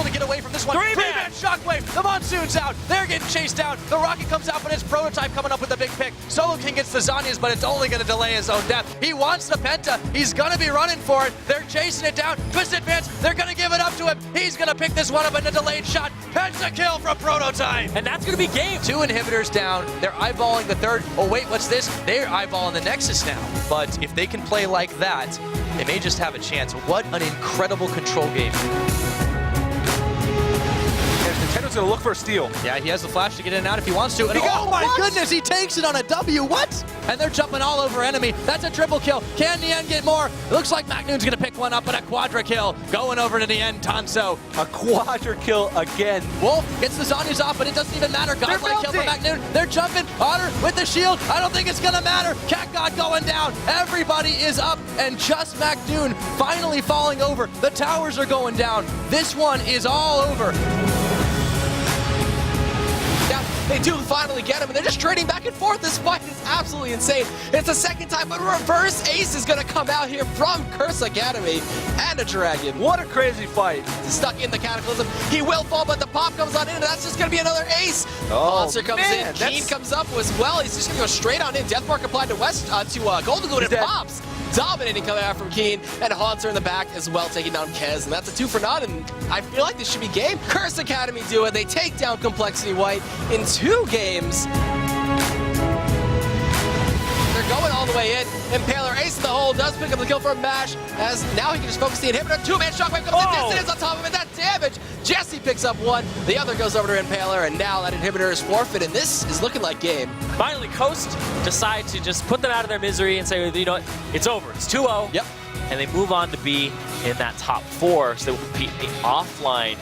able to get away from this one. Three-man shockwave. The Monsoon's out. They're getting chased down. The Rocket comes out, but it's Prototype coming up with a big pick. Solo King gets the Zanyas, but it's only going to delay his own death. He wants the Penta. He's going to be running for it. They're chasing it down. Twist Advance. They're going to give it up to him. He's going to pick this one up in a delayed shot. Penta kill from Prototype. And that's going to be game. 2 inhibitors down. They're eyeballing the third. Oh, wait, what's this? They're eyeballing the Nexus now. But if they can play like that, they may just have a chance. What an incredible control game. Nintendo's going to look for a steal. Yeah, he has the flash to get in and out if he wants to. And oh my goodness, he takes it on a W. What? And they're jumping all over enemy. That's a triple kill. Can Nien get more? It looks like Macnoon's going to pick one up, but a quadra kill going over to Nien Tanso. A quadra kill again. Wolf gets the Zanyas off, but it doesn't even matter. Godlike kill for Macnoon. They're jumping. Otter with the shield. I don't think it's going to matter. Cat God going down. Everybody is up, and just Macnoon finally falling over. The towers are going down. This one is all over. They do finally get him, and they're just trading back and forth. This fight is absolutely insane. It's the second time, but a reverse ace is going to come out here from Curse Academy and a dragon. What a crazy fight. Stuck in the Cataclysm. He will fall, but the pop comes on in, and that's just going to be another ace. Oh, Monster comes in. Keen comes up as well. He's just going to go straight on in. Deathmark applied to Golden Glue, and it pops. Dominating coming out from Keen, and Haunter in the back as well, taking down Kez, and that's a 2 for none, and I feel like this should be game. Curse Academy do it. They take down Complexity White in 2 games. They're going all the way in. Impaler ace in the hole, does pick up the kill from Mash, as now he can just focus the inhibitor. 2-man shockwave comes in, distance on top of it, that damage. Jesse picks up one, the other goes over to Impaler, and now that inhibitor is forfeit, and this is looking like game. Finally, Coast decide to just put them out of their misery and say, you know what, it's over. It's 2-0. Yep. And they move on to be in that top 4, so they will compete in the offline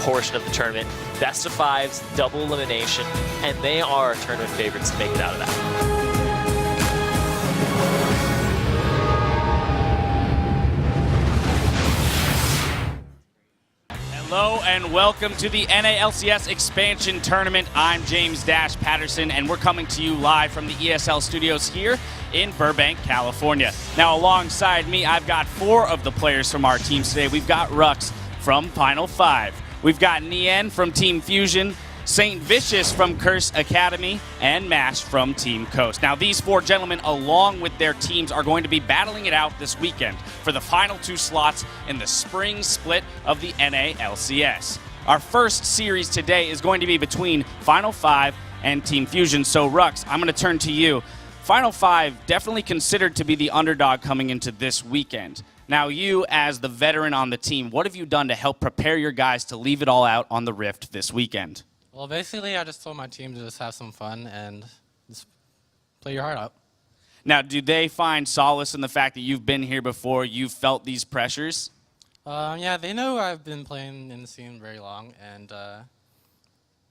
portion of the tournament. Best of 5s, double elimination, and they are tournament favorites to make it out of that. Hello and welcome to the NALCS Expansion Tournament. I'm James Dash Patterson, and we're coming to you live from the ESL studios here in Burbank, California. Now, alongside me, I've got 4 of the players from our teams today. We've got Rux from Final 5. We've got Nien from Team Fusion, Saint Vicious from Curse Academy, and Mash from Team Coast. Now, these 4 gentlemen, along with their teams, are going to be battling it out this weekend for the final 2 slots in the spring split of the NALCS. Our first series today is going to be between Final 5 and Team Fusion. So, Rux, I'm going to turn to you. Final 5 definitely considered to be the underdog coming into this weekend. Now, you, as the veteran on the team, what have you done to help prepare your guys to leave it all out on the Rift this weekend? Well, basically, I just told my team to just have some fun and just play your heart out. Now, do they find solace in the fact that you've been here before, you've felt these pressures? Yeah, they know I've been playing in the scene very long, and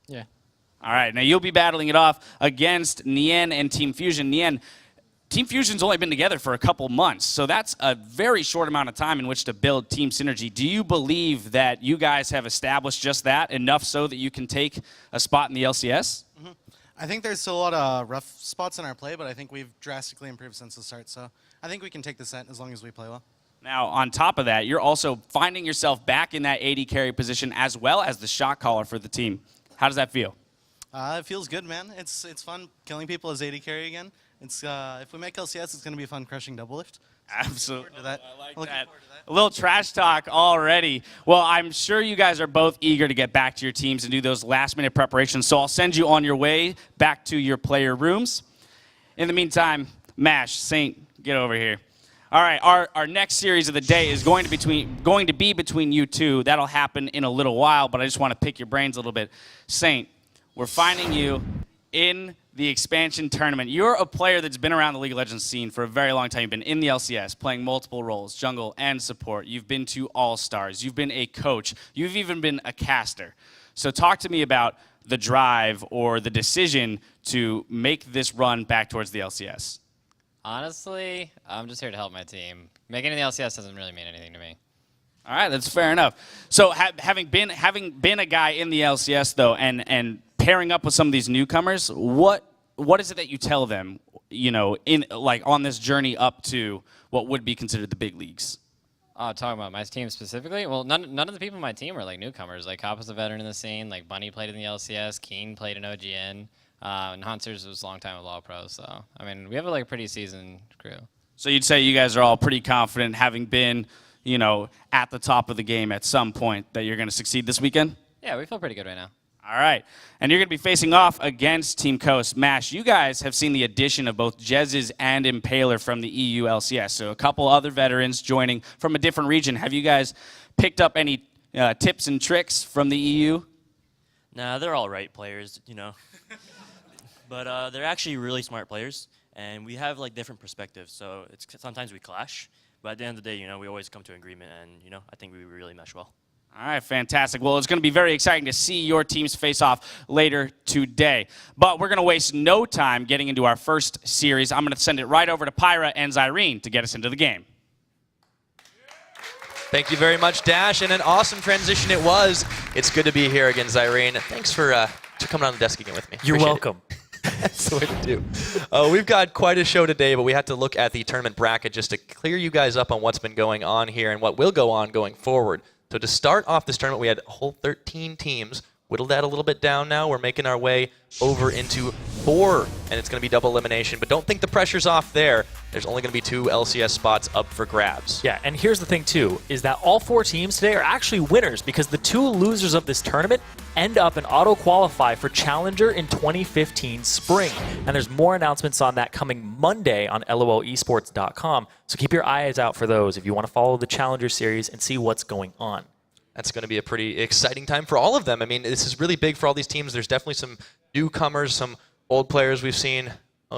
yeah. All right, now you'll be battling it off against Nien and Team Fusion. Nien, Team Fusion's only been together for a couple months, so that's a very short amount of time in which to build team synergy. Do you believe that you guys have established just that, enough so that you can take a spot in the LCS? Mm-hmm. I think there's still a lot of rough spots in our play, but I think we've drastically improved since the start, so I think we can take the set as long as we play well. Now, on top of that, you're also finding yourself back in that AD carry position as well as the shot caller for the team. How does that feel? It feels good, man. It's fun killing people as AD carry again. It's if we make LCS, it's going to be fun crushing double lift. Absolutely. I like that. A little trash talk already. Well, I'm sure you guys are both eager to get back to your teams and do those last-minute preparations, so I'll send you on your way back to your player rooms. In the meantime, Mash, Saint, get over here. All right, our next series of the day is going to be between you two. That'll happen in a little while, but I just want to pick your brains a little bit. Saint, we're finding you in the expansion tournament. You're a player that's been around the League of Legends scene for a very long time. You've been in the LCS, playing multiple roles, jungle and support. You've been to All-Stars. You've been a coach. You've even been a caster. So talk to me about the drive or the decision to make this run back towards the LCS. Honestly, I'm just here to help my team. Making it in the LCS doesn't really mean anything to me. All right, that's fair enough. So having been a guy in the LCS, though, and pairing up with some of these newcomers, what is it that you tell them, you know, on this journey up to what would be considered the big leagues? Talking about my team specifically, well, none of the people on my team are like newcomers. Like Hop was a veteran in the scene. Like Bunny played in the LCS. Keen played in OGN. And Hunters was a long time with Law Pro. So I mean, we have a like pretty seasoned crew. So you'd say you guys are all pretty confident, having been, you know, at the top of the game at some point, that you're going to succeed this weekend? Yeah, we feel pretty good right now. All right. And you're going to be facing off against Team Coast. Mash, you guys have seen the addition of both Jezzes and Impaler from the EU LCS. So a couple other veterans joining from a different region. Have you guys picked up any tips and tricks from the EU? Nah, they're all right players, you know. But they're actually really smart players, and we have like different perspectives. So it's sometimes we clash, but at the end of the day, you know, we always come to an agreement, and you know, I think we really mesh well. All right, fantastic. Well, it's going to be very exciting to see your teams face off later today. But we're going to waste no time getting into our first series. I'm going to send it right over to Pyra and Zyrene to get us into the game. Thank you very much, Dash, and an awesome transition it was. It's good to be here again, Zyrene. Thanks for coming on the desk again with me. You're Appreciate welcome. That's the way to do. We've got quite a show today, but we had to look at the tournament bracket just to clear you guys up on what's been going on here and what will go on going forward. So to start off this tournament, we had a whole 13 teams. Whittled that a little bit down now. We're making our way over into 4, and it's going to be double elimination. But don't think the pressure's off there. There's only going to be 2 LCS spots up for grabs. Yeah, and here's the thing, too, is that all 4 teams today are actually winners because the 2 losers of this tournament end up and auto-qualify for Challenger in 2015 spring. And there's more announcements on that coming Monday on LOLesports.com. So keep your eyes out for those if you want to follow the Challenger series and see what's going on. That's going to be a pretty exciting time for all of them. I mean, this is really big for all these teams. There's definitely some newcomers, some old players we've seen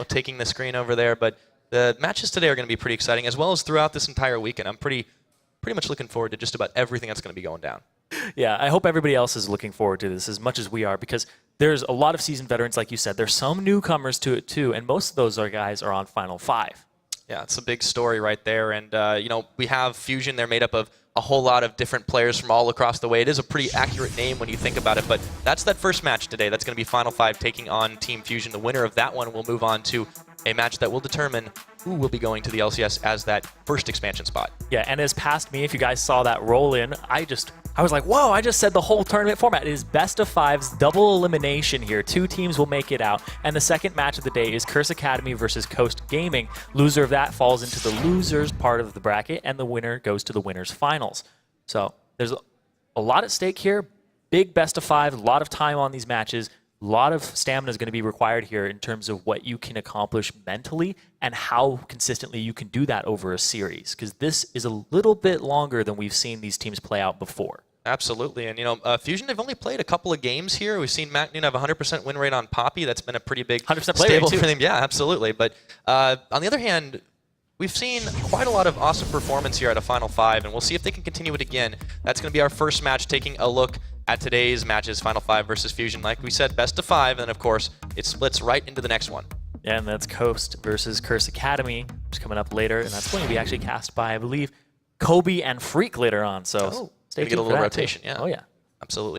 taking the screen over there. But the matches today are going to be pretty exciting, as well as throughout this entire weekend. I'm pretty much looking forward to just about everything that's going to be going down. Yeah, I hope everybody else is looking forward to this as much as we are, because there's a lot of seasoned veterans, like you said. There's some newcomers to it, too, and most of those guys are on Final 5. Yeah, it's a big story right there. And, you know, we have Fusion. They're made up of a whole lot of different players from all across the way. It is a pretty accurate name when you think about it, but that's that first match today. That's going to be Final 5 taking on Team Fusion. The winner of that one will move on to a match that will determine who will be going to the LCS as that first expansion spot. Yeah, and as past me, if you guys saw that roll in, I was like, whoa, I just said the whole tournament format. It is best of 5s, double elimination here. 2 teams will make it out. And the second match of the day is Curse Academy versus Coast Gaming. Loser of that falls into the losers part of the bracket, and the winner goes to the winners finals. So there's a lot at stake here. Big best of 5, a lot of time on these matches. A lot of stamina is going to be required here in terms of what you can accomplish mentally and how consistently you can do that over a series, because this is a little bit longer than we've seen these teams play out before. Absolutely. And, you know, Fusion have only played a couple of games here. We've seen Matt Noon have a 100% win rate on Poppy. That's been a pretty big 100% play stable rate, too. for them. Yeah, absolutely. But on the other hand, we've seen quite a lot of awesome performance here at a Final 5, and we'll see if they can continue it again. That's going to be our first match, taking a look at today's matches, Final 5 versus Fusion. Like we said, best of 5, and then, of course, it splits right into the next one. Yeah, and that's Coast versus Curse Academy, which is coming up later, and that's going to be actually cast by, I believe, Kobe and Freak later on. So stay tuned get a for little that, rotation, too. yeah. Oh, yeah. Absolutely.